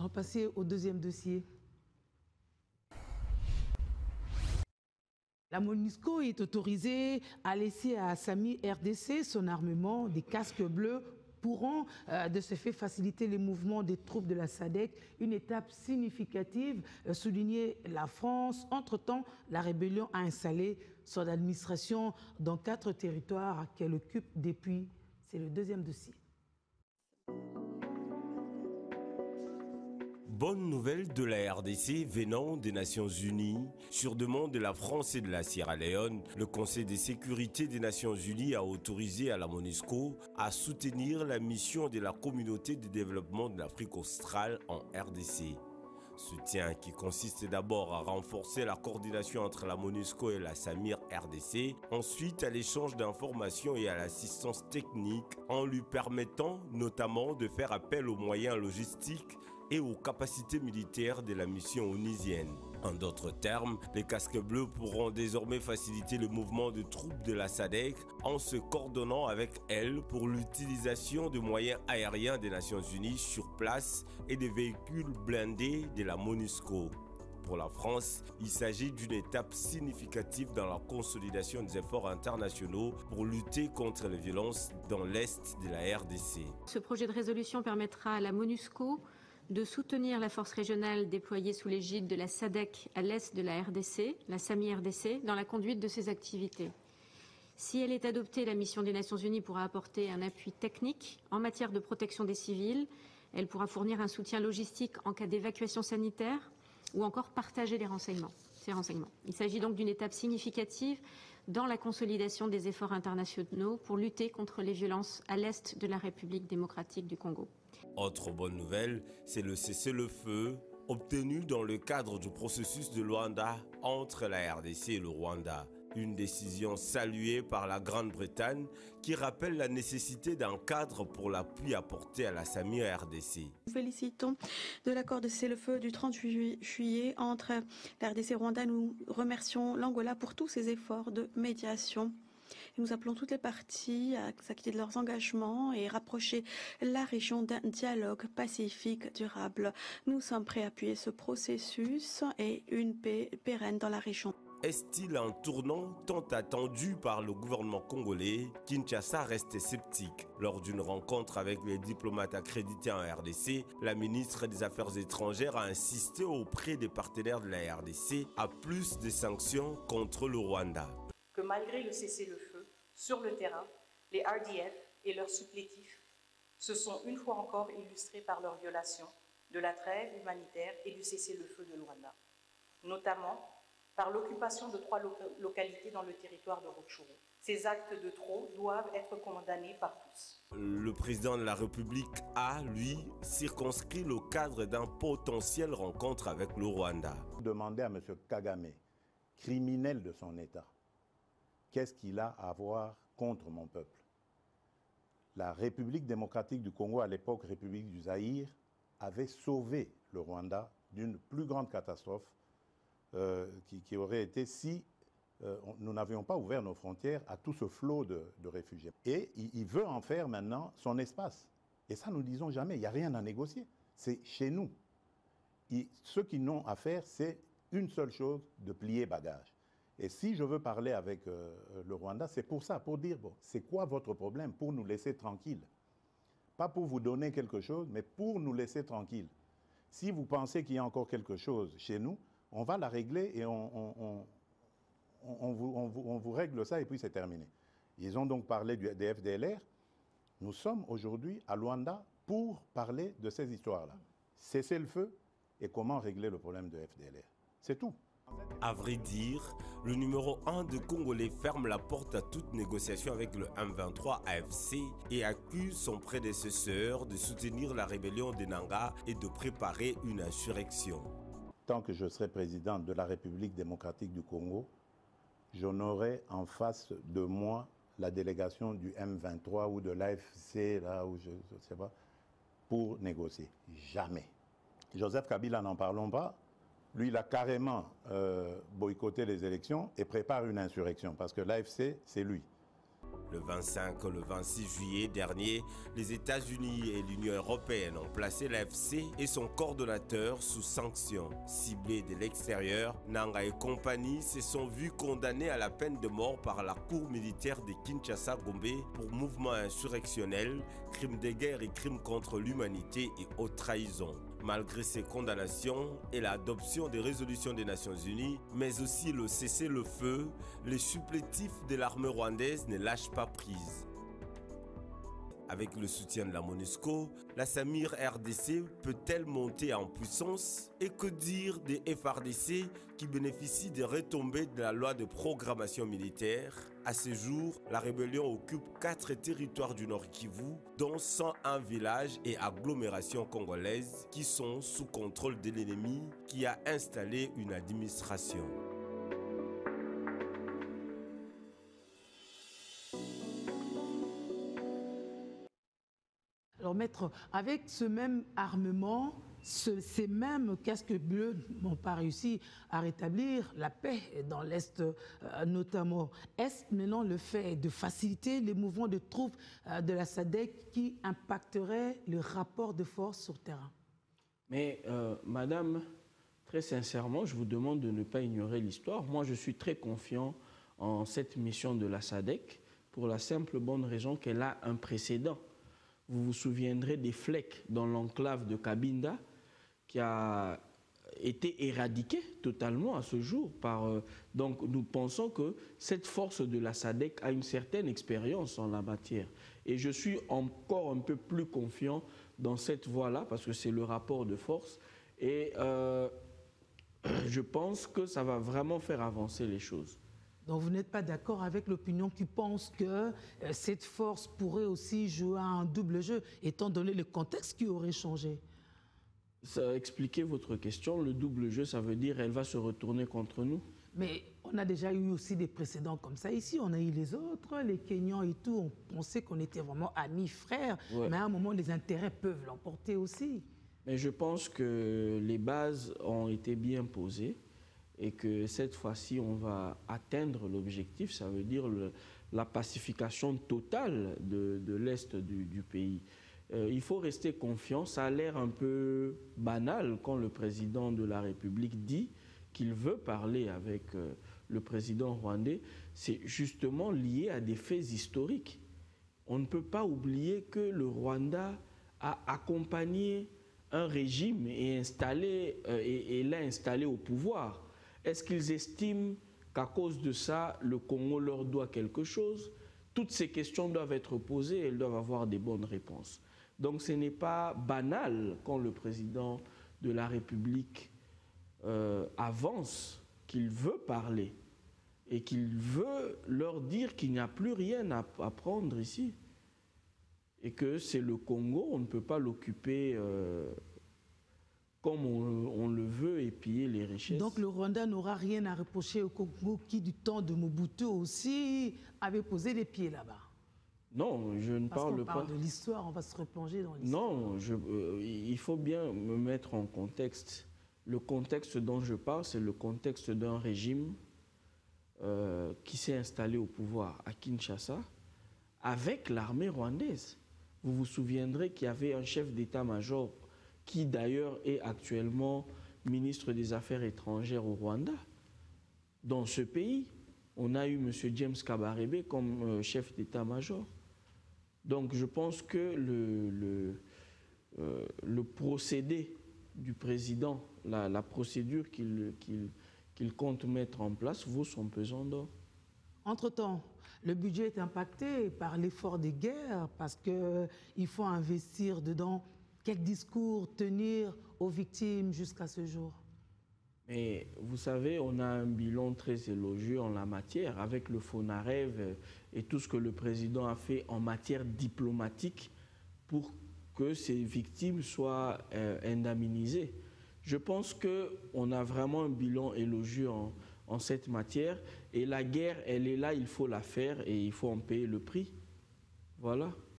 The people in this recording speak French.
va passer au deuxième dossier. La MONUSCO est autorisée à laisser à Samir RDC son armement, des casques bleus pourront de ce fait faciliter les mouvements des troupes de la SADC, une étape significative, soulignait la France. Entre-temps, la rébellion a installé son administration dans 4 territoires qu'elle occupe depuis. C'est le deuxième dossier. Bonne nouvelle de la RDC venant des Nations Unies. Sur demande de la France et de la Sierra Leone, le Conseil de sécurité des Nations Unies a autorisé à la MONUSCO à soutenir la mission de la communauté de développement de l'Afrique australe en RDC. Soutien qui consiste d'abord à renforcer la coordination entre la MONUSCO et la Samir RDC, ensuite à l'échange d'informations et à l'assistance technique en lui permettant notamment de faire appel aux moyens logistiques et aux capacités militaires de la mission onisienne. En d'autres termes, les casques bleus pourront désormais faciliter le mouvement de troupes de la SADC en se coordonnant avec elle pour l'utilisation de moyens aériens des Nations Unies sur place et des véhicules blindés de la MONUSCO. Pour la France, il s'agit d'une étape significative dans la consolidation des efforts internationaux pour lutter contre les violences dans l'Est de la RDC. Ce projet de résolution permettra à la MONUSCO de soutenir la force régionale déployée sous l'égide de la SADC à l'est de la RDC, la SAMI-RDC, dans la conduite de ses activités. Si elle est adoptée, la mission des Nations Unies pourra apporter un appui technique en matière de protection des civils. Elle pourra fournir un soutien logistique en cas d'évacuation sanitaire ou encore partager ces renseignements. Il s'agit donc d'une étape significative dans la consolidation des efforts internationaux pour lutter contre les violences à l'est de la République démocratique du Congo. Autre bonne nouvelle, c'est le cessez-le-feu obtenu dans le cadre du processus de Luanda entre la RDC et le Rwanda. Une décision saluée par la Grande-Bretagne qui rappelle la nécessité d'un cadre pour l'appui apporté à la Samir RDC. Nous félicitons de l'accord de cessez-le-feu du 30 juillet entre la RDC et Rwanda. Nous remercions l'Angola pour tous ses efforts de médiation. Nous appelons toutes les parties à s'acquitter de leurs engagements et rapprocher la région d'un dialogue pacifique durable. Nous sommes prêts à appuyer ce processus et une paix pérenne dans la région. Est-il un tournant tant attendu par le gouvernement congolais? Kinshasa reste sceptique. Lors d'une rencontre avec les diplomates accrédités en RDC, la ministre des Affaires étrangères a insisté auprès des partenaires de la RDC à plus de sanctions contre le Rwanda. Que malgré le cessez-le-feu, sur le terrain, les RDF et leurs supplétifs se sont une fois encore illustrés par leur violation de la trêve humanitaire et du cessez-le-feu de Luanda, notamment par l'occupation de 3 localités dans le territoire de Rutshuru. Ces actes de trop doivent être condamnés par tous. Le président de la République a, lui, circonscrit le cadre d'un potentiel rencontre avec le Rwanda. Demandez à M. Kagame, criminel de son État, qu'est-ce qu'il a à voir contre mon peuple? La République démocratique du Congo, à l'époque République du Zaïre, avait sauvé le Rwanda d'une plus grande catastrophe qui aurait été si nous n'avions pas ouvert nos frontières à tout ce flot de réfugiés. Et il veut en faire maintenant son espace. Et ça, nous ne disons jamais, il n'y a rien à négocier. C'est chez nous. Ce qu'ils n'ont à faire, c'est une seule chose, de plier bagage. Et si je veux parler avec le Rwanda, c'est pour ça, pour dire, bon, c'est quoi votre problème? Pour nous laisser tranquilles. Pas pour vous donner quelque chose, mais pour nous laisser tranquilles. Si vous pensez qu'il y a encore quelque chose chez nous, on va la régler et on vous règle ça et puis c'est terminé. Ils ont donc parlé des FDLR. Nous sommes aujourd'hui à Luanda pour parler de ces histoires-là. Cesser le feu et comment régler le problème de FDLR. C'est tout. À vrai dire, le numéro 1 de Congolais ferme la porte à toute négociation avec le M23 AFC et accuse son prédécesseur de soutenir la rébellion de Nanga et de préparer une insurrection. Tant que je serai président de la République démocratique du Congo, j'en aurai en face de moi la délégation du M23 ou de l'AFC, là où je ne sais pas, pour négocier. Jamais. Joseph Kabila, n'en parlons pas. Lui, il a carrément boycotté les élections et prépare une insurrection, parce que l'AFC, c'est lui. Le 25 et le 26 juillet dernier, les États-Unis et l'Union européenne ont placé l'AFC et son coordonnateur sous sanctions. Ciblés de l'extérieur, Nanga et compagnie se sont vus condamnés à la peine de mort par la Cour militaire de Kinshasa-Gombe pour mouvement insurrectionnel, crimes de guerre et crimes contre l'humanité et haute trahison. Malgré ces condamnations et l'adoption des résolutions des Nations Unies, mais aussi le cessez-le-feu, les supplétifs de l'armée rwandaise ne lâchent pas prise. Avec le soutien de la MONUSCO, la Samir RDC peut-elle monter en puissance? Et que dire des FRDC qui bénéficient des retombées de la loi de programmation militaire? À ce jour, la rébellion occupe 4 territoires du Nord Kivu, dont 101 villages et agglomérations congolaises qui sont sous contrôle de l'ennemi qui a installé une administration. Alors maître, avec ce même armement, ces mêmes casques bleus n'ont pas réussi à rétablir la paix dans l'Est notamment. Est-ce maintenant le fait de faciliter les mouvements de troupes de la SADC qui impacterait le rapport de force sur terrain? Mais madame, très sincèrement, je vous demande de ne pas ignorer l'histoire. Moi, je suis très confiant en cette mission de la SADC pour la simple bonne raison qu'elle a un précédent. Vous vous souviendrez des flecs dans l'enclave de Cabinda qui a été éradiquée totalement à ce jour. Donc nous pensons que cette force de la SADC a une certaine expérience en la matière. Et je suis encore un peu plus confiant dans cette voie-là parce que c'est le rapport de force. Et je pense que ça va vraiment faire avancer les choses. Donc vous n'êtes pas d'accord avec l'opinion qui pense que cette force pourrait aussi jouer un double jeu, étant donné le contexte qui aurait changé? Expliquez votre question. Le double jeu, ça veut dire qu'elle va se retourner contre nous? Mais on a déjà eu aussi des précédents comme ça ici. On a eu les autres, les Kenyans et tout. On pensait qu'on était vraiment amis, frères. Ouais. Mais à un moment, les intérêts peuvent l'emporter aussi. Mais je pense que les bases ont été bien posées. Et que cette fois-ci, on va atteindre l'objectif, ça veut dire la pacification totale de l'Est du pays. Il faut rester confiant. Ça a l'air un peu banal quand le président de la République dit qu'il veut parler avec le président rwandais. C'est justement lié à des faits historiques. On ne peut pas oublier que le Rwanda a accompagné un régime et l'a installé au pouvoir. Est-ce qu'ils estiment qu'à cause de ça, le Congo leur doit quelque chose? Toutes ces questions doivent être posées et elles doivent avoir des bonnes réponses. Donc ce n'est pas banal quand le président de la République avance, qu'il veut parler et qu'il veut leur dire qu'il n'y a plus rien à prendre ici. Et que c'est le Congo, on ne peut pas l'occuper comme on le veut et piller les richesses. Donc le Rwanda n'aura rien à reprocher au Congo qui, du temps de Mobutu aussi, avait posé les pieds là-bas? Non, je ne parle pas. Parce qu'on parle de l'histoire, on va se replonger dans l'histoire. Non, il faut bien me mettre en contexte. Le contexte dont je parle, c'est le contexte d'un régime qui s'est installé au pouvoir à Kinshasa avec l'armée rwandaise. Vous vous souviendrez qu'il y avait un chef d'état-major qui d'ailleurs est actuellement ministre des Affaires étrangères au Rwanda. Dans ce pays, on a eu M. James Kabarebe comme chef d'état-major. Donc je pense que le procédé du président, la procédure qu'il compte mettre en place vaut son pesant d'or. Entre-temps, le budget est impacté par l'effort des guerres parce qu'il faut investir dedans. Quel discours tenir aux victimes jusqu'à ce jour? Mais vous savez, on a un bilan très élogieux en la matière avec le FONAREV et tout ce que le président a fait en matière diplomatique pour que ces victimes soient indemnisées. Je pense qu'on a vraiment un bilan élogieux en cette matière et la guerre, elle est là, il faut la faire et il faut en payer le prix. Voilà.